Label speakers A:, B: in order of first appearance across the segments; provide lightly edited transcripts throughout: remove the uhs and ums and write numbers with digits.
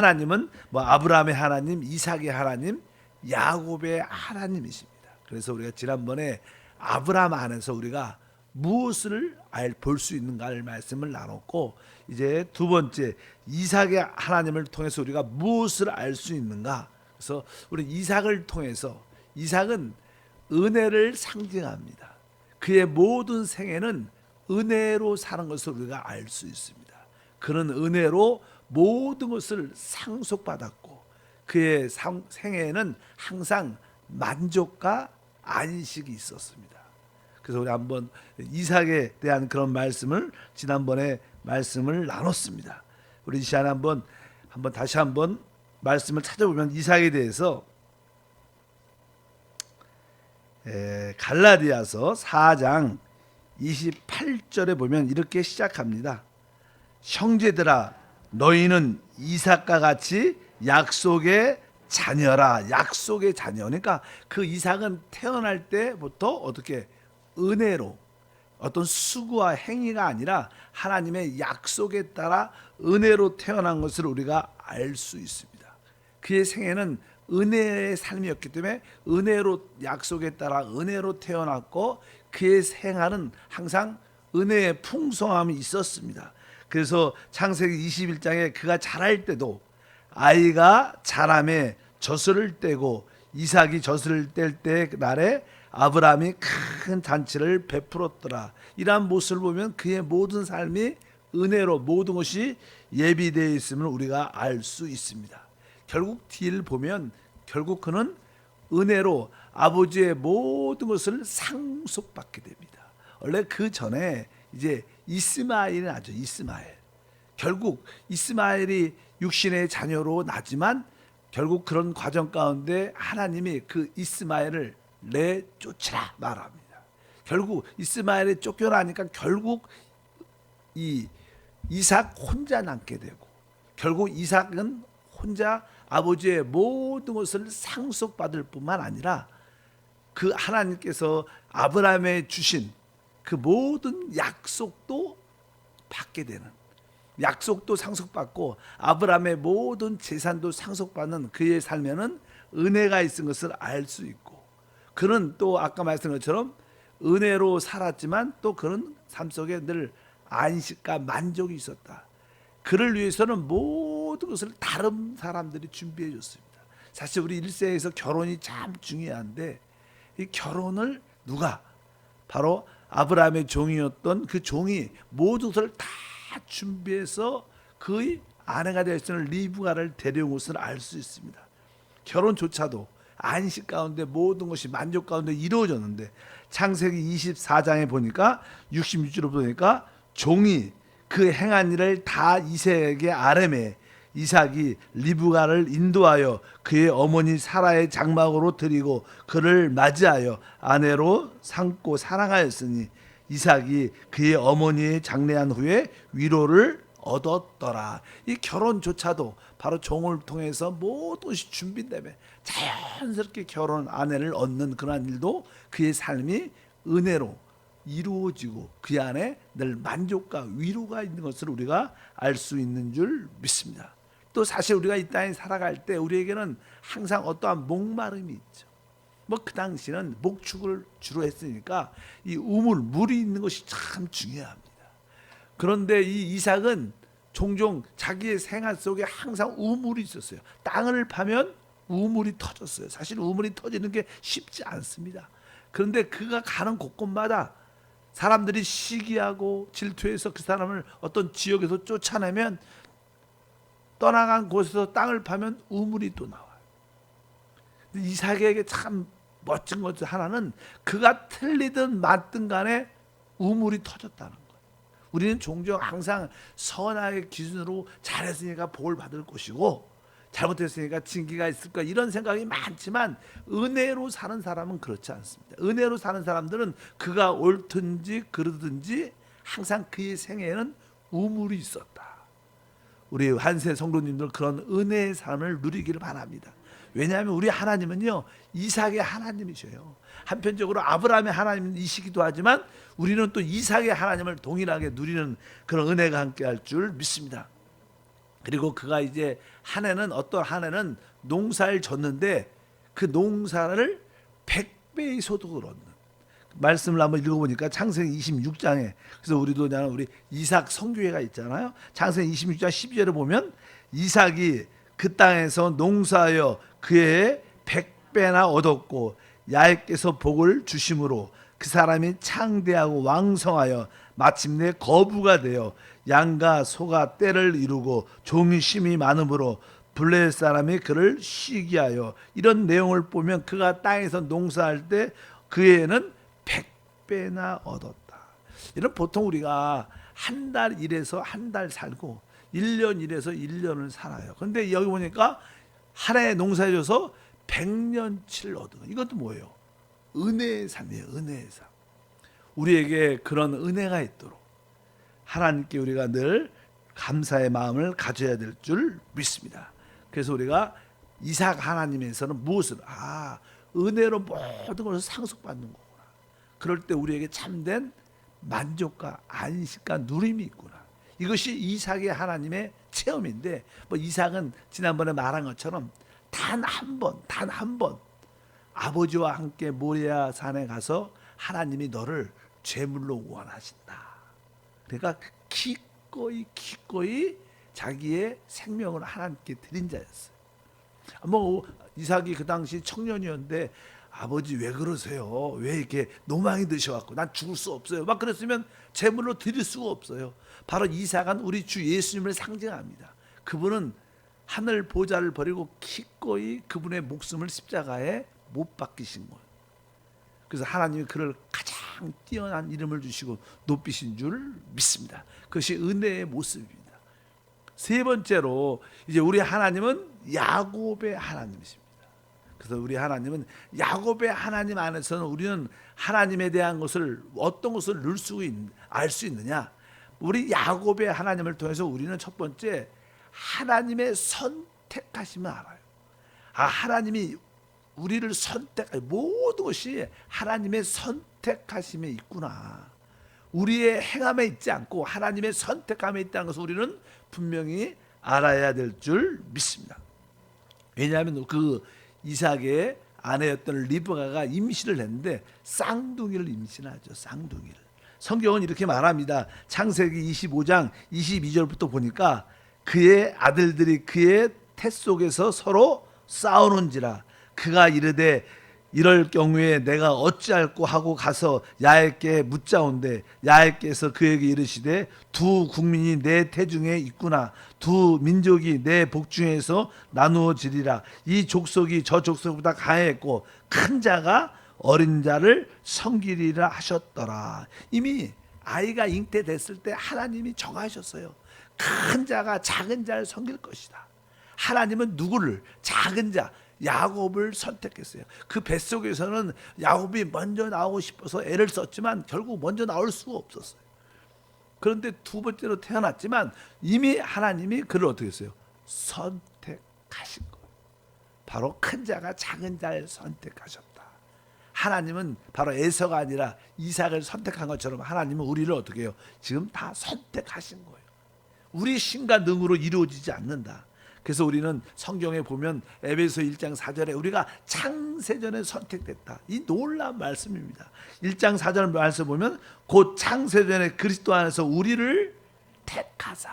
A: 하나님은 뭐 아브라함의 하나님, 이삭의 하나님, 야곱의 하나님이십니다. 그래서 우리가 지난번에 아브라함 안에서 우리가 무엇을 볼 수 있는가를 말씀을 나눴고, 이제 두 번째 이삭의 하나님을 통해서 우리가 무엇을 알 수 있는가. 그래서 우리 이삭을 통해서, 이삭은 은혜를 상징합니다. 그의 모든 생애는 은혜로 사는 것을 우리가 알 수 있습니다. 그는 은혜로 모든 것을 상속받았고, 그의 생애에는 항상 만족과 안식이 있었습니다. 그래서 우리 한번 이삭에 대한 그런 말씀을 지난번에 말씀을 나눴습니다. 우리 이 시간에 한번 다시 한번 말씀을 찾아보면 이삭에 대해서 갈라디아서 4장 28절에 보면 이렇게 시작합니다. 형제들아, 너희는 이삭과 같이 약속의 자녀라. 약속의 자녀. 그러니까 그 이삭은 태어날 때부터 어떻게 은혜로, 어떤 수고와 행위가 아니라 하나님의 약속에 따라 은혜로 태어난 것을 우리가 알 수 있습니다. 그의 생애는 은혜의 삶이었기 때문에 은혜로, 약속에 따라 은혜로 태어났고, 그의 생활은 항상 은혜의 풍성함이 있었습니다. 그래서 창세기 21장에 그가 자랄 때도 아이가 자라매 젖을 떼고, 이삭이 젖을 뗄 때 날에 아브라함이 큰 잔치를 베풀었더라. 이러한 모습을 보면 그의 모든 삶이 은혜로, 모든 것이 예비되어 있음을 우리가 알 수 있습니다. 결국 뒤를 보면 결국 그는 은혜로 아버지의 모든 것을 상속받게 됩니다. 원래 그 전에 이제 이스마엘이 나죠. 이스마엘. 결국 이스마엘이 육신의 자녀로 나지만 결국 그런 과정 가운데 하나님이 그 이스마엘을 내쫓으라 말합니다. 결국 이스마엘이 쫓겨나니까 결국 이 이삭 혼자 남게 되고, 결국 이삭은 혼자 아버지의 모든 것을 상속받을 뿐만 아니라 그 하나님께서 아브라함에 주신 그 모든 약속도 받게 되는, 약속도 상속받고 아브라함의 모든 재산도 상속받는 그의 삶에는 은혜가 있은 것을 알 수 있고, 그는 또 아까 말씀한 것처럼 은혜로 살았지만 또 그는 삶 속에 늘 안식과 만족이 있었다. 그를 위해서는 모든 것을 다른 사람들이 준비해 줬습니다. 사실 우리 일생에서 결혼이 참 중요한데, 이 결혼을 누가, 바로 아브라함의 종이었던 그 종이 모든 것을 다 준비해서 그의 아내가 될 수 있는 리브가를 데려온 것을 알 수 있습니다. 결혼조차도 안식 가운데 모든 것이 만족 가운데 이루어졌는데, 창세기 24장에 보니까 66절을 보니까 종이 그 행한 일을 다 이삭에게 아뢰매 이삭이 리브가를 인도하여 그의 어머니 사라의 장막으로 드리고 그를 맞이하여 아내로 삼고 사랑하였으니 이삭이 그의 어머니의 장례한 후에 위로를 얻었더라. 이 결혼조차도 바로 종을 통해서 모든 것이 준비되며 자연스럽게 결혼 아내를 얻는 그러한 일도 그의 삶이 은혜로 이루어지고 그 안에 늘 만족과 위로가 있는 것을 우리가 알 수 있는 줄 믿습니다. 또 사실 우리가 이 땅에 살아갈 때 우리에게는 항상 어떠한 목마름이 있죠. 뭐 그 당시는 목축을 주로 했으니까 이 물이 있는 것이 참 중요합니다. 그런데 이 이삭은 종종 자기의 생활 속에 항상 우물이 있었어요. 땅을 파면 우물이 터졌어요. 사실 우물이 터지는 게 쉽지 않습니다. 그런데 그가 가는 곳곳마다 사람들이 시기하고 질투해서 그 사람을 어떤 지역에서 쫓아내면 떠나간 곳에서 땅을 파면 우물이 또 나와요. 이삭에게 참 멋진 것 하나는 그가 틀리든 맞든 간에 우물이 터졌다는 거예요. 우리는 종종 항상 선악의 기준으로 잘했으니까 복을 받을 것이고 잘못했으니까 징계가 있을 까 이런 생각이 많지만, 은혜로 사는 사람은 그렇지 않습니다. 은혜로 사는 사람들은 그가 옳든지 그르든지 항상 그의 생애에는 우물이 있었다. 우리 한세 성도님들 그런 은혜의 삶을 누리기를 바랍니다. 왜냐하면 우리 하나님은요 이삭의 하나님이셔요. 한편적으로 아브라함의 하나님이시기도 하지만 우리는 또 이삭의 하나님을 동일하게 누리는 그런 은혜가 함께할 줄 믿습니다. 그리고 그가 이제 한 해는 어떤 한 해는 농사를 졌는데 그 농사를 100배의 소득을 얻는 말씀을 한번 읽어보니까 창세기 26장에 그래서 우리도 그냥 우리 이삭 성교회가 있잖아요. 창세기 26장 12절에 보면 이삭이 그 땅에서 농사하여 그의 100배나 얻었고 야훼께서 복을 주심으로 그 사람이 창대하고 왕성하여 마침내 거부가 되어 양과 소가 떼를 이루고 종이 심이 많으므로 블레셋 사람이 그를 쉬게 하여 이런 내용을 보면 그가 땅에서 농사할 때 그에는 100배나 얻었다. 이런 보통 우리가 한 달 일해서 한 달 살고 1년 일해서 1년을 살아요. 그런데 여기 보니까 한 해 농사해줘서 100년치를 얻은 거. 이것도 뭐예요? 은혜의 삶이에요. 은혜의 삶. 우리에게 그런 은혜가 있도록 하나님께 우리가 늘 감사의 마음을 가져야 될 줄 믿습니다. 그래서 우리가 이삭 하나님에서는 무엇을 은혜로 모든 것을 상속받는 거구나. 그럴 때 우리에게 참된 만족과 안식과 누림이 있구나. 이것이 이삭의 하나님의 체험인데 이삭은 지난번에 말한 것처럼 단 한 번 아버지와 함께 모리아 산에 가서 하나님이 너를 제물로 구원하신다. 그러니까 기꺼이 자기의 생명을 하나님께 드린 자였어요. 이삭이 그 당시 청년이었는데 아버지 왜 그러세요? 왜 이렇게 노망이 드셔갖고 난 죽을 수 없어요. 막 그랬으면 제물로 드릴 수가 없어요. 바로 이삭은 우리 주 예수님을 상징합니다. 그분은 하늘 보좌를 버리고 기꺼이 그분의 목숨을 십자가에 못 박히신 거예요. 그래서 하나님이 그를 가장 뛰어난 이름을 주시고 높이신 줄 믿습니다. 그것이 은혜의 모습입니다. 세 번째로 이제 우리 하나님은 야곱의 하나님이십니다. 그래서 우리 하나님은 야곱의 하나님 안에서는 우리는 하나님에 대한 것을 어떤 것을 알 수 있느냐? 우리 야곱의 하나님을 통해서 우리는 첫 번째 하나님의 선택하심을 알아요. 하나님이 우리를 모든 것이 하나님의 선택하심에 있구나. 우리의 행함에 있지 않고 하나님의 선택함에 있다는 것을 우리는 분명히 알아야 될 줄 믿습니다. 왜냐하면 그 이삭의 아내였던 리브가가 임신을 했는데 쌍둥이를 임신하죠. 쌍둥이를. 성경은 이렇게 말합니다. 창세기 25장 22절부터 보니까 그의 아들들이 그의 태 속에서 서로 싸우는지라 그가 이르되 이럴 경우에 내가 어찌할꼬 하고 가서 야훼께 묻자온대 야훼께서 그에게 이르시되 두 국민이 내 태중에 있구나 두 민족이 내 복중에서 나누어지리라 이 족속이 저 족속보다 강했고 큰 자가 어린 자를 섬기리라 하셨더라. 이미 아이가 잉태됐을 때 하나님이 정하셨어요. 큰 자가 작은 자를 섬길 것이다. 하나님은 누구를? 작은 자 야곱을 선택했어요. 그 뱃속에서는 야곱이 먼저 나오고 싶어서 애를 썼지만 결국 먼저 나올 수가 없었어요. 그런데 두 번째로 태어났지만 이미 하나님이 그를 어떻게 했어요? 선택하신 거예요. 바로 큰 자가 작은 자를 선택하셨다. 하나님은 바로 에서가 아니라 이삭을 선택한 것처럼 하나님은 우리를 어떻게 해요? 지금 다 선택하신 거예요. 우리 신과 능으로 이루어지지 않는다. 그래서 우리는 성경에 보면 에베소 1장 4절에 우리가 창세전에 선택됐다. 이 놀라운 말씀입니다. 1장 4절 말씀 보면 곧 창세전에 그리스도 안에서 우리를 택하사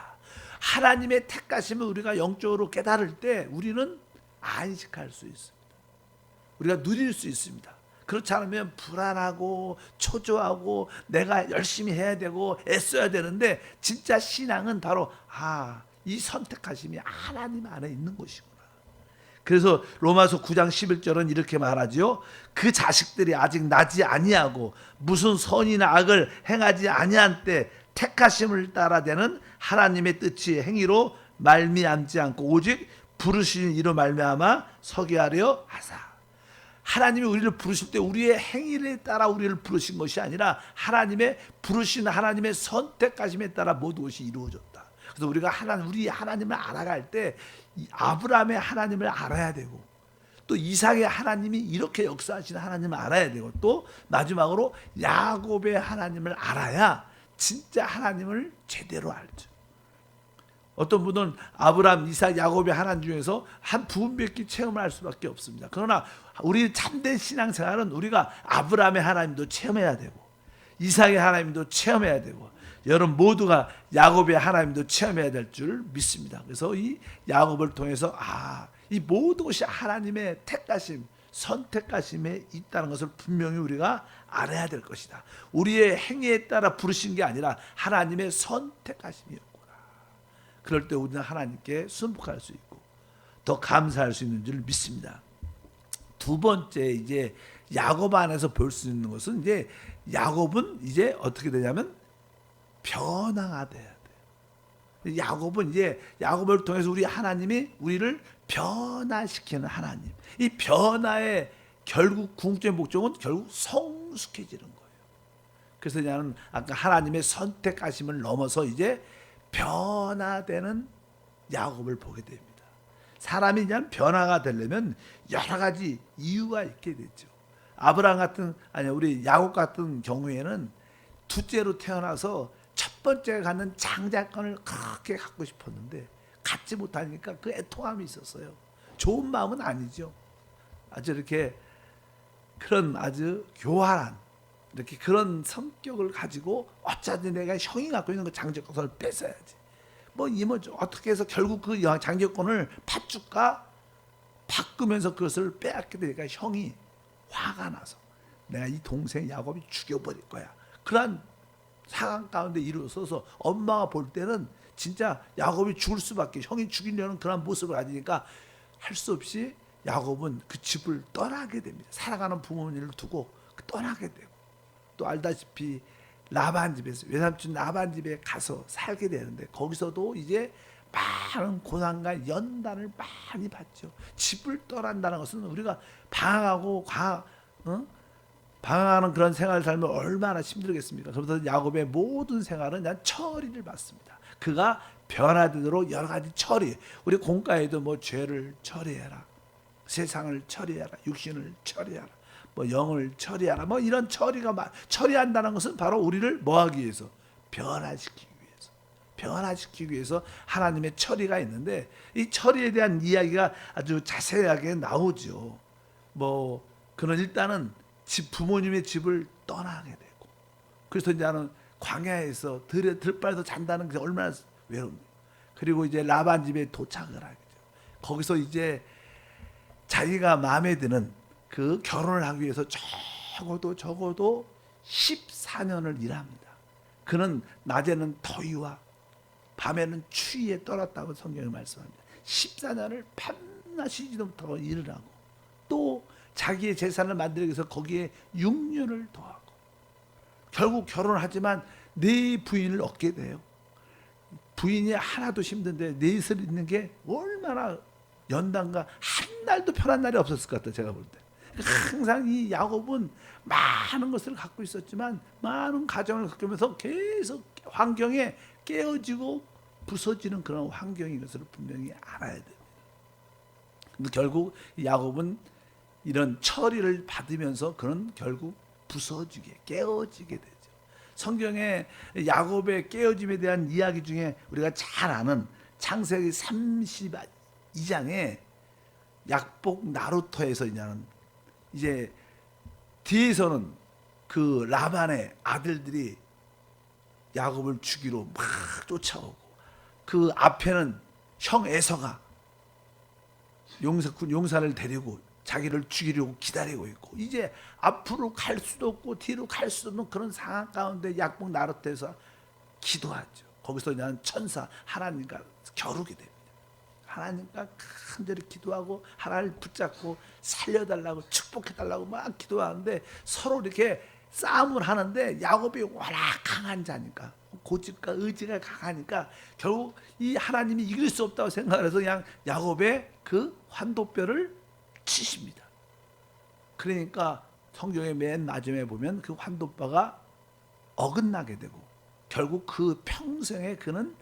A: 하나님의 택하심을 우리가 영적으로 깨달을 때 우리는 안식할 수 있습니다. 우리가 누릴 수 있습니다. 그렇지 않으면 불안하고 초조하고 내가 열심히 해야 되고 애써야 되는데 진짜 신앙은 바로 이 선택하심이 하나님 안에 있는 것이구나. 그래서 로마서 9장 11절은 이렇게 말하죠. 그 자식들이 아직 나지 아니하고 무슨 선이나 악을 행하지 아니한 때 택하심을 따라 되는 하나님의 뜻이 행위로 말미암지 않고 오직 부르신 이로 말미암아 서게 하려 하사. 하나님이 우리를 부르실 때 우리의 행위에 따라 우리를 부르신 것이 아니라 하나님의 부르신 하나님의 선택하심에 따라 모든 것이 이루어졌다. 그래서 우리가 우리 하나님을 알아갈 때 아브라함의 하나님을 알아야 되고 또 이삭의 하나님이 이렇게 역사하시는 하나님을 알아야 되고 또 마지막으로 야곱의 하나님을 알아야 진짜 하나님을 제대로 알죠. 어떤 분은 아브라함, 이삭, 야곱의 하나님 중에서 한 부분밖에 체험을 할 수밖에 없습니다. 그러나 우리 참된 신앙생활은 우리가 아브라함의 하나님도 체험해야 되고 이삭의 하나님도 체험해야 되고 여러분 모두가 야곱의 하나님도 체험해야 될 줄 믿습니다. 그래서 이 야곱을 통해서 이 모든 것이 하나님의 택하심, 선택하심에 있다는 것을 분명히 우리가 알아야 될 것이다. 우리의 행위에 따라 부르신 게 아니라 하나님의 선택하심이었구나. 그럴 때 우리는 하나님께 순복할 수 있고 더 감사할 수 있는 줄 믿습니다. 두 번째 이제 야곱 안에서 볼 수 있는 것은 이제 야곱은 이제 어떻게 되냐면 변화가 돼야 돼요. 야곱은 이제 야곱을 통해서 우리 하나님이 우리를 변화시키는 하나님. 이 변화의 결국 궁극적 목적은 결국 성숙해지는 거예요. 그래서 나는 아까 하나님의 선택하심을 넘어서 이제 변화되는 야곱을 보게 됩니다. 사람이 그냥 변화가 되려면 여러 가지 이유가 있게 되죠. 아브라함 같은 우리 야곱 같은 경우에는 둘째로 태어나서 첫 번째 갖는 장자권을 그렇게 갖고 싶었는데 갖지 못하니까 그 애통함이 있었어요. 좋은 마음은 아니죠. 아주 이렇게 그런 아주 교활한 이렇게 그런 성격을 가지고 어차피 내가 형이 갖고 있는 그 장자권을 뺏어야지. 어떻게 해서 결국 그 장자권을 팥죽과 바꾸면서 그것을 빼앗게 되니까 형이 화가 나서 내가 이 동생 야곱이 죽여버릴 거야. 그러한 상황 가운데 이루어서서 엄마가 볼 때는 진짜 야곱이 죽을 수밖에 형이 죽이려는 그런 모습을 가지니까 할 수 없이 야곱은 그 집을 떠나게 됩니다. 살아가는 부모님을 두고 떠나게 되고 또 알다시피 라반 집에서 외삼촌 라반 집에 가서 살게 되는데 거기서도 이제 많은 고난과 연단을 많이 받죠. 집을 떠난다는 것은 우리가 방황하는 그런 생활을 살면 얼마나 힘들겠습니까? 그래서 야곱의 모든 생활은 그냥 처리를 받습니다. 그가 변화되도록 여러 가지 처리. 우리 공과에도 죄를 처리해라, 세상을 처리해라, 육신을 처리해라, 영을 처리하라. 이런 처리한다는 것은 바로 우리를 뭐하기 위해서? 변화시키기 위해서 하나님의 처리가 있는데 이 처리에 대한 이야기가 아주 자세하게 나오죠. 그는 일단은 부모님의 집을 떠나게 되고 그래서 이제는 광야에서 들바에서 잔다는 게 얼마나 외로운데 그리고 이제 라반 집에 도착을 하게 돼요. 거기서 이제 자기가 마음에 드는 그 결혼을 하기 위해서 적어도 14년을 일합니다. 그는 낮에는 더위와 밤에는 추위에 떨었다고 성경이 말씀합니다. 14년을 밤낮 쉬지도 못하고 일을 하고 또 자기의 재산을 만들기 위해서 거기에 육류를 더하고 결국 결혼을 하지만 네 부인을 얻게 돼요. 부인이 하나도 힘든데 넷을 있는 게 얼마나 연단과 한 날도 편한 날이 없었을 것 같아요. 제가 볼 때. 항상 이 야곱은 많은 것을 갖고 있었지만 많은 가정을 겪으면서 계속 환경에 깨어지고 부서지는 그런 환경인 것을 분명히 알아야 됩니다. 근데 결국 야곱은 이런 처리를 받으면서 그는 결국 깨어지게 되죠. 성경에 야곱의 깨어짐에 대한 이야기 중에 우리가 잘 아는 창세기 32장에 약복 나루터에서 이제 뒤에서는 그 라반의 아들들이 야곱을 죽이러 막 쫓아오고 그 앞에는 형 에서가 용사를 데리고 자기를 죽이려고 기다리고 있고 이제 앞으로 갈 수도 없고 뒤로 갈 수도 없는 그런 상황 가운데 약복 나루터에서 기도하죠. 거기서 그냥 천사 하나님과 겨루게 됩니다. 하나님과 간절히 기도하고 하나님을 붙잡고 살려달라고 축복해달라고 막 기도하는데 서로 이렇게 싸움을 하는데 야곱이 워낙 강한 자니까 고집과 의지가 강하니까 결국 이 하나님이 이길 수 없다고 생각해서 그냥 야곱의 그 환도뼈를 치십니다. 그러니까 성경의 맨 마지막에 보면 그 환도뼈가 어긋나게 되고 결국 그 평생에 그는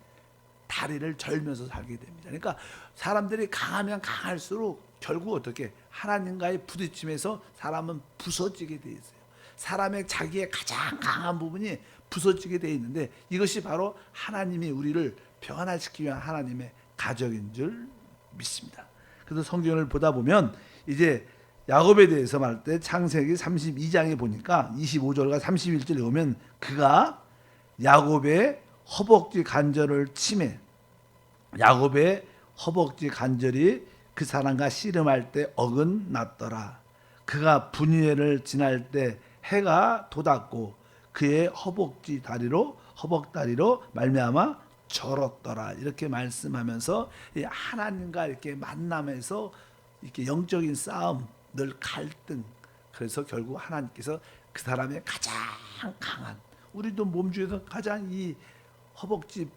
A: 다리를 절면서 살게 됩니다. 그러니까 사람들이 강하면 강할수록 결국 어떻게 하나님과의 부딪힘에서 사람은 부서지게 돼 있어요. 사람의 자기의 가장 강한 부분이 부서지게 돼 있는데 이것이 바로 하나님이 우리를 변화시키기 위한 하나님의 가정인 줄 믿습니다. 그래서 성경을 보다 보면 이제 야곱에 대해서 말할 때 창세기 32장에 보니까 25절과 31절에 보면 그가 야곱의 허벅지 관절을 치매, 야곱의 허벅지 관절이 그 사람과 씨름할 때 어긋났더라. 그가 분이엘을 지날 때 해가 돋았고 그의 허벅다리로 말미암아 절었더라. 이렇게 말씀하면서 하나님과 이렇게 만남에서 이렇게 영적인 싸움, 늘 갈등. 그래서 결국 하나님께서 그 사람의 가장 강한, 우리도 몸 중에서 가장 이 허벅지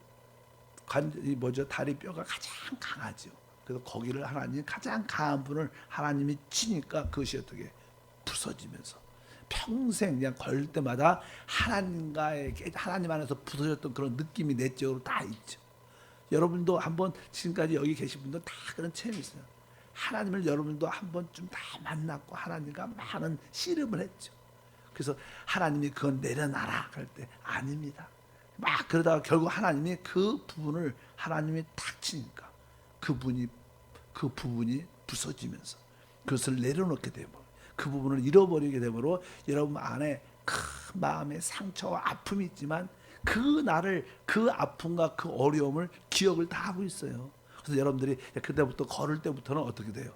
A: 다리뼈가 가장 강하죠. 그래서 거기를 하나님 가장 강한 분을 하나님이 치니까 그것이 어떻게 부서지면서 평생 그냥 걸 때마다 하나님 안에서 부서졌던 그런 느낌이 내적으로 다 있죠. 여러분도 한번 지금까지 여기 계신 분들 다 그런 체험이 있어요. 하나님을 여러분도 한 번쯤 다 만났고 하나님과 많은 씨름을 했죠. 그래서 하나님이 그건 내려놔라 할 때 아닙니다. 막 그러다가 결국 하나님이 그 부분을 하나님이 탁 치니까 그 부분이 부서지면서 그것을 내려놓게 되고 그 부분을 잃어버리게 되므로 여러분 안에 큰 마음의 상처와 아픔이 있지만 그 아픔과 그 어려움을 기억을 다 하고 있어요. 그래서 여러분들이 그때부터 걸을 때부터는 어떻게 돼요?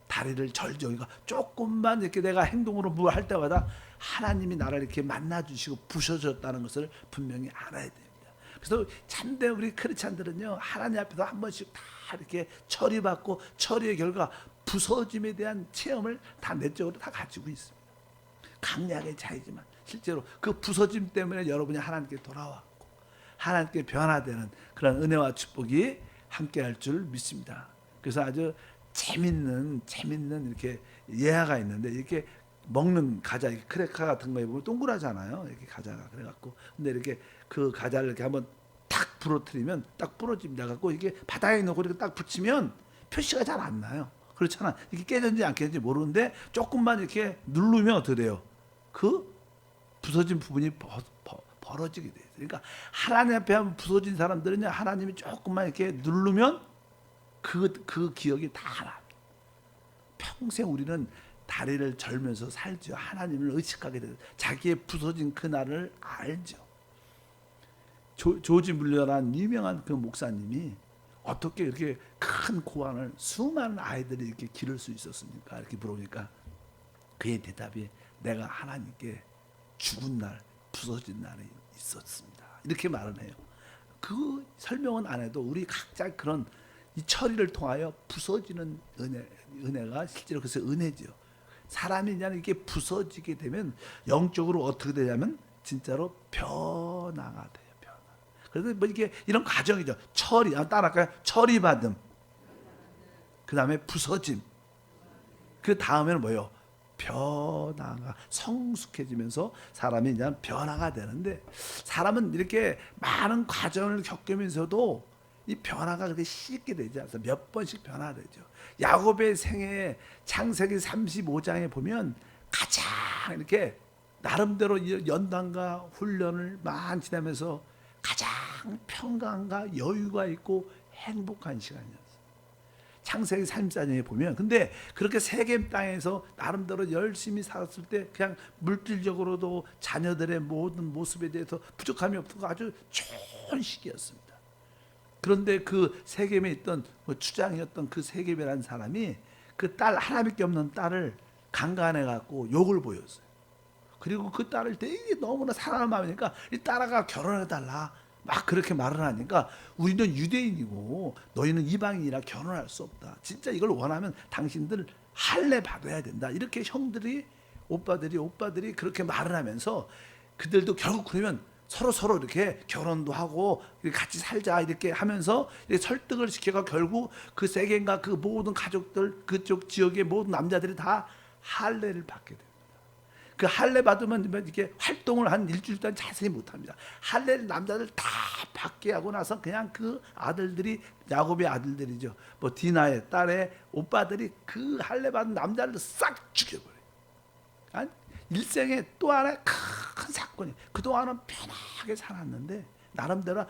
A: 다리를 절죠. 그러니까 조금만 이렇게 내가 행동으로 뭐 할 때마다 하나님이 나를 이렇게 만나주시고 부셔줬다는 것을 분명히 알아야 됩니다. 그래서 참된 우리 크리스찬들은요, 하나님 앞에서 한 번씩 다 이렇게 처리받고 처리의 결과 부서짐에 대한 체험을 다 내적으로 다 가지고 있습니다. 강약의 차이지만 실제로 그 부서짐 때문에 여러분이 하나님께 돌아왔고 하나님께 변화되는 그런 은혜와 축복이 함께할 줄 믿습니다. 그래서 아주 재밌는 이렇게 예화가 있는데 이렇게 먹는 과자, 크래커 같은 거에 보면 동그랗잖아요. 이렇게 과자가 그래갖고 근데 이렇게 그 과자를 이렇게 한번 탁 부러뜨리면 딱 부러집니다. 갖고 이게 바닥에 놓고 이렇게 딱 붙이면 표시가 잘 안 나요. 그렇잖아. 이게 깨졌는지 안 깨졌는지 모르는데 조금만 이렇게 누르면 어떻게 돼요? 그 부서진 부분이 벌어지게 돼요. 그러니까 하나님 앞에 한번 부서진 사람들은요, 하나님이 조금만 이렇게 누르면 그 기억이 다 나. 평생 우리는 다리를 절면서 살죠. 하나님을 의식하게 돼요. 자기의 부서진 그날을 알죠. 조지 물러란 유명한 그 목사님이 어떻게 이렇게 큰 고안을 수많은 아이들이 이렇게 기를 수 있었습니까? 이렇게 물어보니까 그의 대답이 내가 하나님께 죽은 날, 부서진 날이 있었습니다. 이렇게 말을 해요. 그 설명은 안 해도 우리 각자 그런 이 처리를 통하여 부서지는 은혜가 실제로 그래서 은혜죠. 사람이 그냥 이렇게 부서지게 되면 영적으로 어떻게 되냐면 진짜로 변화가 돼요. 변화. 그래서 뭐 이게 이런 과정이죠. 따라할까요? 처리받음. 그 다음에 부서짐. 그 다음에는 뭐예요? 변화가 성숙해지면서 사람이 이제 변화가 되는데 사람은 이렇게 많은 과정을 겪으면서도 이 변화가 그렇게 쉽게 되지 않아서 몇 번씩 변화되죠. 야곱의 생애에 창세기 35장에 보면 가장 이렇게 나름대로 연단과 훈련을 많이 지나면서 가장 평강과 여유가 있고 행복한 시간이었어요. 창세기 34장에 보면 근데 그렇게 세겜 땅에서 나름대로 열심히 살았을 때 그냥 물질적으로도 자녀들의 모든 모습에 대해서 부족함이 없고 아주 좋은 시기였습니다. 그런데 그 세겜에 있던 추장이었던 그 세겜이라는 사람이 그 딸 하나밖에 없는 딸을 강간해 갖고 욕을 보였어요. 그리고 그 딸을 되게 너무나 사랑하는 마음이니까 이 딸아가 결혼해 달라 막 그렇게 말을 하니까 우리는 유대인이고 너희는 이방인이라 결혼할 수 없다. 진짜 이걸 원하면 당신들 할례 받아야 된다. 이렇게 형들이 오빠들이 그렇게 말을 하면서 그들도 결국 그러면 서로 이렇게 결혼도 하고 같이 살자 이렇게 하면서 설득을 시켜가 결국 그 세겜과 그 모든 가족들 그쪽 지역의 모든 남자들이 다 할례를 받게 됩니다. 그 할례 받으면 이렇게 활동을 한 일주일 동안 자세히 못합니다. 할례를 남자들 다 받게 하고 나서 그냥 그 아들들이 야곱의 아들들이죠. 뭐 디나의 딸의 오빠들이 그 할례 받은 남자를 싹 죽여버려요. 아니, 일생에 또 하나의 큰 사건이 그동안은 편하게 살았는데 나름대로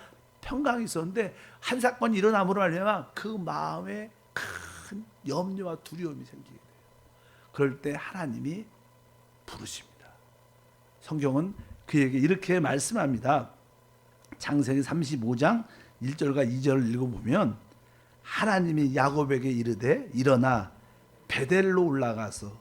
A: 평강이 있었는데 한 사건이 일어남으로 말미암아 그 마음에 큰 염려와 두려움이 생기게 돼요. 그럴 때 하나님이 부르십니다. 성경은 그에게 이렇게 말씀합니다. 창세기 35장 1절과 2절을 읽어보면 하나님이 야곱에게 이르되 일어나 베델로 올라가서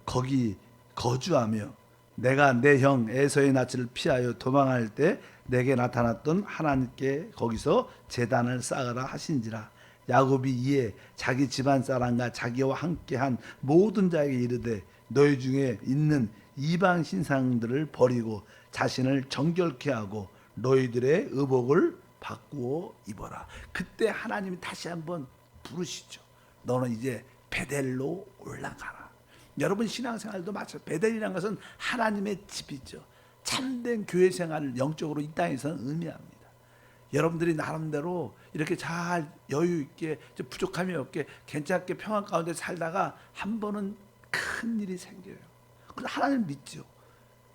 A: 거기 거주하며 내가 내 형 에서의 낯을 피하여 도망할 때 내게 나타났던 하나님께 거기서 제단을 쌓으라 하신지라. 야곱이 이에 자기 집안 사람과 자기와 함께한 모든 자에게 이르되 너희 중에 있는 이방 신상들을 버리고 자신을 정결케 하고 너희들의 의복을 바꾸어 입어라. 그때 하나님이 다시 한번 부르시죠. 너는 이제 베델로 올라가라. 여러분 신앙생활도 마찬가지. 베델이라는 것은 하나님의 집이죠. 참된 교회 생활을 영적으로 이 땅에서는 의미합니다. 여러분들이 나름대로 이렇게 잘 여유 있게 부족함이 없게 괜찮게 평안 가운데 살다가 한 번은 큰 일이 생겨요. 그래서 하나님 믿죠.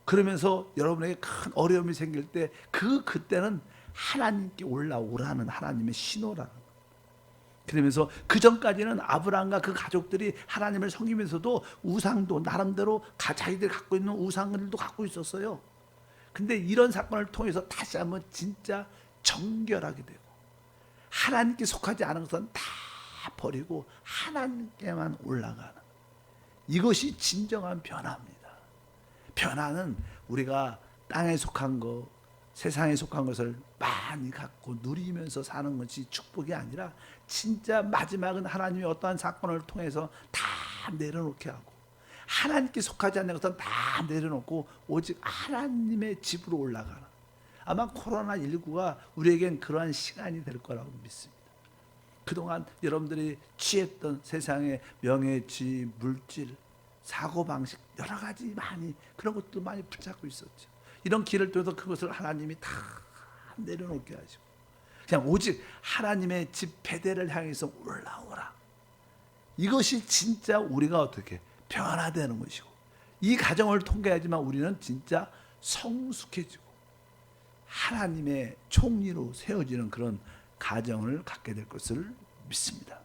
A: 그러면서 여러분에게 큰 어려움이 생길 때 그때는 하나님께 올라오라는 하나님의 신호라는 거예요. 그러면서 그 전까지는 아브라함과 그 가족들이 하나님을 섬기면서도 우상도 나름대로 자기들이 갖고 있는 우상들도 갖고 있었어요. 근데 이런 사건을 통해서 다시 한번 진짜 정결하게 되고 하나님께 속하지 않은 것은 다 버리고 하나님께만 올라가는, 이것이 진정한 변화입니다. 변화는 우리가 땅에 속한 것, 세상에 속한 것을 많이 갖고 누리면서 사는 것이 축복이 아니라 진짜 마지막은 하나님이 어떠한 사건을 통해서 다 내려놓게 하고 하나님께 속하지 않는 것은 다 내려놓고 오직 하나님의 집으로 올라가는, 아마 코로나19가 우리에겐 그러한 시간이 될 거라고 믿습니다. 그동안 여러분들이 취했던 세상의 명예치, 물질, 사고방식 여러 가지 많이 그런 것도 많이 붙잡고 있었죠. 이런 길을 통해서 그것을 하나님이 다 내려놓게 하시고 그냥 오직 하나님의 집 베델을 향해서 올라오라. 이것이 진짜 우리가 어떻게 변화되는 것이고 이 과정을 통과하지만 우리는 진짜 성숙해지고 하나님의 총리로 세워지는 그런 가정을 갖게 될 것을 믿습니다.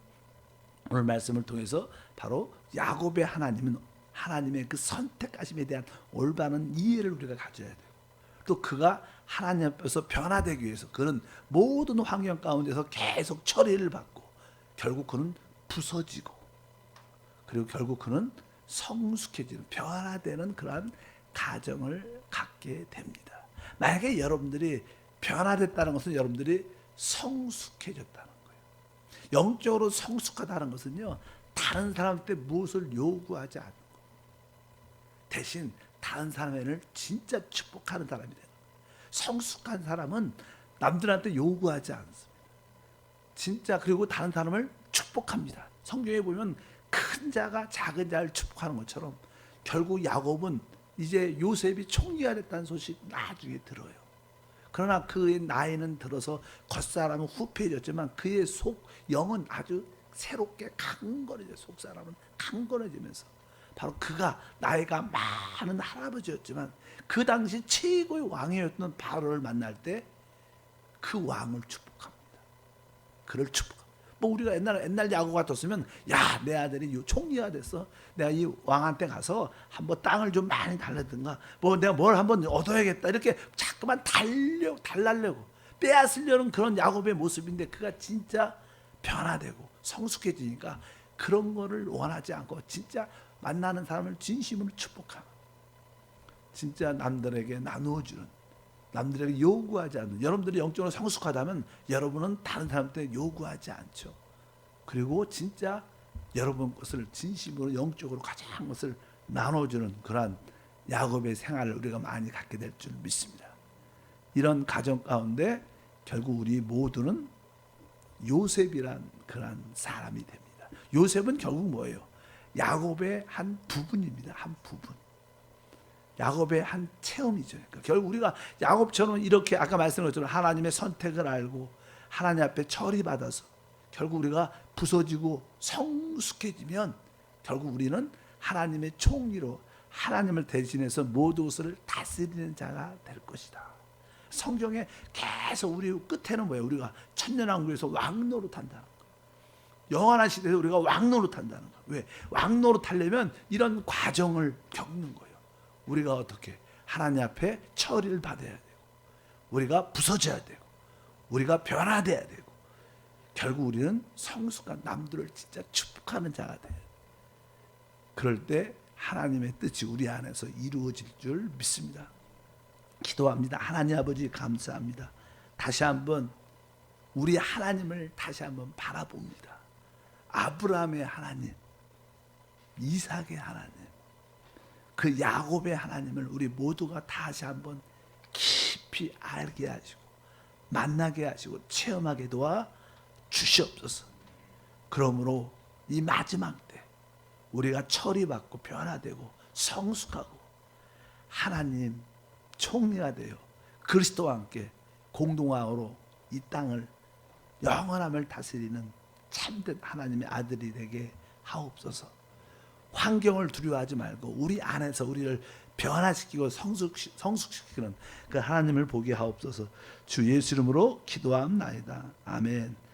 A: 오늘 말씀을 통해서 바로 야곱의 하나님은 하나님의 그 선택하심에 대한 올바른 이해를 우리가 가져야 되고 또 그가 하나님 앞에서 변화되기 위해서 그는 모든 환경 가운데서 계속 처리를 받고 결국 그는 부서지고 그리고 결국 그는 성숙해지는 변화되는 그러한 가정을 갖게 됩니다. 만약에 여러분들이 변화됐다는 것은 여러분들이 성숙해졌다는 거예요. 영적으로 성숙하다는 것은요, 다른 사람한테 무엇을 요구하지 않는 거, 대신 다른 사람을 진짜 축복하는 사람이 되는 거예요. 성숙한 사람은 남들한테 요구하지 않습니다. 진짜 그리고 다른 사람을 축복합니다. 성경에 보면 큰 자가 작은 자를 축복하는 것처럼 결국 야곱은 이제 요셉이 총리가 됐다는 소식 나중에 들어요. 그러나 그의 나이는 들어서 겉사람은 후패해졌지만 그의 속 영은 아주 새롭게 강건해져. 속사람은 강건해지면서 바로 그가 나이가 많은 할아버지였지만 그 당시 최고의 왕이었던 바로를 만날 때 그 왕을 축복합니다. 그를 축복합니다. 뭐 우리가 옛날 야구 같았으면 야, 내 아들이 총리가 됐어. 내가 이 왕한테 가서 한번 땅을 좀 많이 달라든가 뭐 내가 뭘 한번 얻어야겠다. 이렇게 자꾸만 달라려고 빼앗으려는 그런 야곱의 모습인데 그가 진짜 변화되고 성숙해지니까 그런 거를 원하지 않고 진짜 만나는 사람을 진심으로 축복하는, 진짜 남들에게 나누어주는, 남들에게 요구하지 않는, 여러분들이 영적으로 성숙하다면 여러분은 다른 사람한테 요구하지 않죠. 그리고 진짜 여러분 것을 진심으로 영적으로 가장 것을 나눠주는 그러한 야곱의 생활을 우리가 많이 갖게 될 줄 믿습니다. 이런 가정 가운데 결국 우리 모두는 요셉이란 그러한 사람이 됩니다. 요셉은 결국 뭐예요? 야곱의 한 부분입니다. 한 부분. 야곱의 한 체험이죠. 그러니까 결국 우리가 야곱처럼 이렇게 아까 말씀드린 것처럼 하나님의 선택을 알고 하나님 앞에 처리받아서 결국 우리가 부서지고 성숙해지면 결국 우리는 하나님의 총리로 하나님을 대신해서 모든 것을 다스리는 자가 될 것이다. 성경에 계속 우리 끝에는 뭐예요? 우리가 천년왕국에서 왕노릇한다는 거. 영원한 시대에서 우리가 왕노릇한다는 거. 왜? 왕노릇하려면 이런 과정을 겪는 거예요. 우리가 어떻게 하나님 앞에 처리를 받아야 되고, 우리가 부서져야 되고, 우리가 변화돼야 되고, 결국 우리는 성숙한 남들을 진짜 축복하는 자가 돼요. 그럴 때 하나님의 뜻이 우리 안에서 이루어질 줄 믿습니다. 기도합니다. 하나님 아버지 감사합니다. 다시 한번 우리 하나님을 다시 한번 바라봅니다. 아브라함의 하나님, 이삭의 하나님, 그 야곱의 하나님을 우리 모두가 다시 한번 깊이 알게 하시고 만나게 하시고 체험하게 도와 주시옵소서. 그러므로 이 마지막 때 우리가 처리받고 변화되고 성숙하고 하나님 총리가 되어 그리스도와 함께 공동화로 이 땅을 영원함을 다스리는 참된 하나님의 아들이 되게 하옵소서. 환경을 두려워하지 말고 우리 안에서 우리를 변화시키고 성숙시키는 그 하나님을 보게 하옵소서. 주 예수 이름으로 기도함나이다. 아멘.